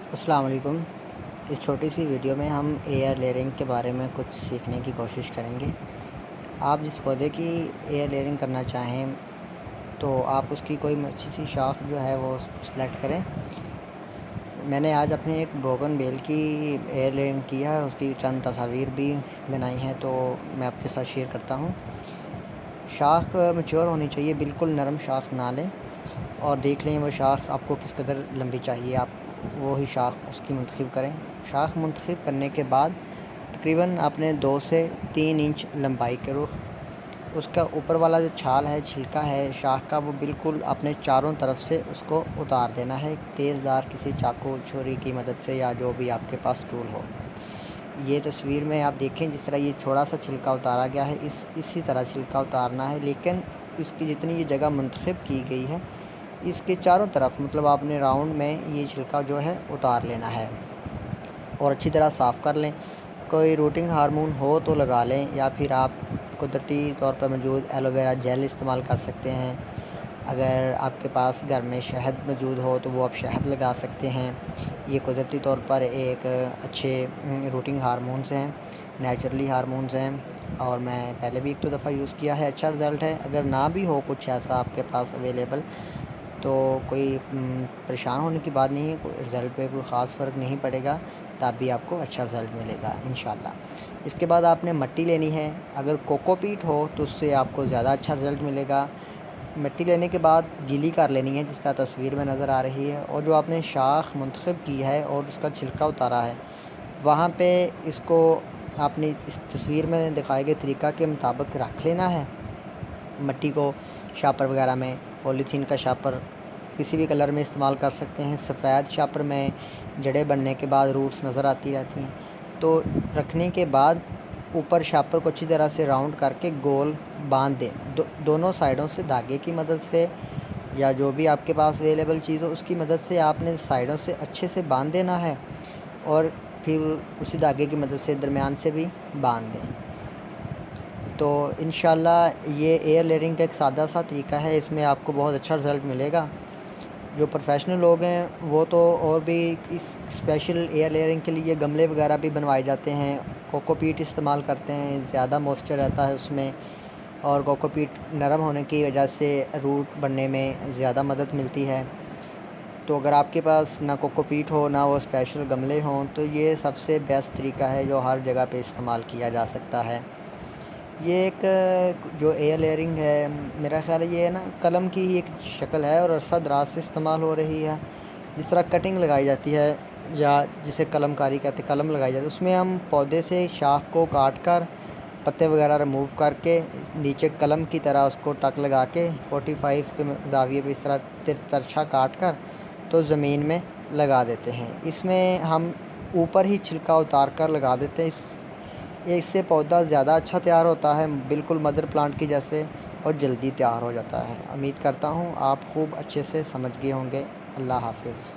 السلام علیکم۔ اس چھوٹی سی ویڈیو میں ہم ایئر لیئرنگ کے بارے میں کچھ سیکھنے کی کوشش کریں گے۔ آپ جس پودے کی ایئر لیئرنگ کرنا چاہیں تو آپ اس کی کوئی اچھی سی شاخ جو ہے وہ سلیکٹ کریں۔ میں نے آج اپنے ایک بوگن بیل کی ایئر لیئرنگ کیا ہے، اس کی چند تصاویر بھی بنائی ہیں تو میں آپ کے ساتھ شیئر کرتا ہوں۔ شاخ میچور ہونی چاہیے، بالکل نرم شاخ نہ لیں، اور دیکھ لیں وہ شاخ آپ کو کس قدر لمبی چاہیے، آپ وہی شاخ اس کی منتخب کریں۔ شاخ منتخب کرنے کے بعد تقریباً اپنے 2 سے 3 انچ لمبائی کے رخ اس کا اوپر والا جو چھال ہے، چھلکا ہے شاخ کا، وہ بالکل اپنے چاروں طرف سے اس کو اتار دینا ہے، تیز دار کسی چاقو چھری کی مدد سے یا جو بھی آپ کے پاس ٹول ہو۔ یہ تصویر میں آپ دیکھیں جس طرح یہ تھوڑا سا چھلکا اتارا گیا ہے، اسی طرح چھلکا اتارنا ہے، لیکن اس کی جتنی یہ جگہ منتخب کی گئی ہے اس کے چاروں طرف، مطلب آپ نے راؤنڈ میں یہ چھلکا جو ہے اتار لینا ہے اور اچھی طرح صاف کر لیں۔ کوئی روٹنگ ہارمون ہو تو لگا لیں، یا پھر آپ قدرتی طور پر موجود ایلو ویرا جیل استعمال کر سکتے ہیں۔ اگر آپ کے پاس گھر میں شہد موجود ہو تو وہ آپ شہد لگا سکتے ہیں۔ یہ قدرتی طور پر ایک اچھے روٹنگ ہارمونز ہیں، نیچرلی ہارمونز ہیں، اور میں پہلے بھی 1-2 دفعہ یوز کیا ہے، اچھا رزلٹ ہے۔ اگر نہ بھی ہو کچھ ایسا آپ کے پاس اویلیبل تو کوئی پریشان ہونے کی بات نہیں ہے، کوئی رزلٹ پہ کوئی خاص فرق نہیں پڑے گا، تب بھی آپ کو اچھا رزلٹ ملے گا انشاءاللہ۔ اس کے بعد آپ نے مٹی لینی ہے، اگر کوکو پیٹ ہو تو اس سے آپ کو زیادہ اچھا رزلٹ ملے گا۔ مٹی لینے کے بعد گیلی کر لینی ہے جس طرح تصویر میں نظر آ رہی ہے، اور جو آپ نے شاخ منتخب کی ہے اور اس کا چھلکا اتارا ہے وہاں پہ اس کو آپ نے اس تصویر میں دکھائے گئے طریقہ کے مطابق رکھ لینا ہے۔ مٹی کو شاپر وغیرہ میں، پولیتھین کا شاپر کسی بھی کلر میں استعمال کر سکتے ہیں، سفید شاپر میں جڑیں بننے کے بعد روٹس نظر آتی رہتی ہیں، تو رکھنے کے بعد اوپر شاپر کو اچھی طرح سے راؤنڈ کر کے گول باندھ دیں، دونوں سائڈوں سے دھاگے کی مدد سے یا جو بھی آپ کے پاس اویلیبل چیز ہو اس کی مدد سے آپ نے سائڈوں سے اچھے سے باندھ دینا ہے، اور پھر اسی دھاگے کی مدد سے درمیان سے بھی باندھ دیں۔ تو انشاءاللہ یہ ایئر لیئرنگ کا ایک سادہ سا طریقہ ہے، اس میں آپ کو بہت اچھا رزلٹ ملے گا۔ جو پروفیشنل لوگ ہیں وہ تو اور بھی اس اسپیشل ایئر لیئرنگ کے لیے گملے وغیرہ بھی بنوائے جاتے ہیں، کوکو پیٹ استعمال کرتے ہیں، زیادہ موئسچر رہتا ہے اس میں، اور کوکو پیٹ نرم ہونے کی وجہ سے روٹ بننے میں زیادہ مدد ملتی ہے۔ تو اگر آپ کے پاس نہ کوکو پیٹ ہو نہ وہ اسپیشل گملے ہوں تو یہ سب سے بیسٹ طریقہ ہے جو ہر جگہ پہ استعمال کیا جا سکتا ہے۔ یہ ایک جو ایئر لیئرنگ ہے میرا خیال ہے یہ ہے نا قلم کی ہی ایک شکل ہے، اور عرصہ دراز سے استعمال ہو رہی ہے۔ جس طرح کٹنگ لگائی جاتی ہے یا جسے قلم کاری کہتے ہیں، قلم لگائی جاتی ہے، اس میں ہم پودے سے شاخ کو کاٹ کر پتے وغیرہ ریموو کر کے نیچے قلم کی طرح اس کو ٹک لگا کے 45 کے زاویے پہ اس طرح ترچھا کاٹ کر تو زمین میں لگا دیتے ہیں۔ اس میں ہم اوپر ہی چھلکا اتار کر لگا دیتے ہیں، اس سے پودا زیادہ اچھا تیار ہوتا ہے، بالکل مدر پلانٹ کی جیسے، اور جلدی تیار ہو جاتا ہے۔ امید کرتا ہوں آپ خوب اچھے سے سمجھ گئے ہوں گے۔ اللہ حافظ۔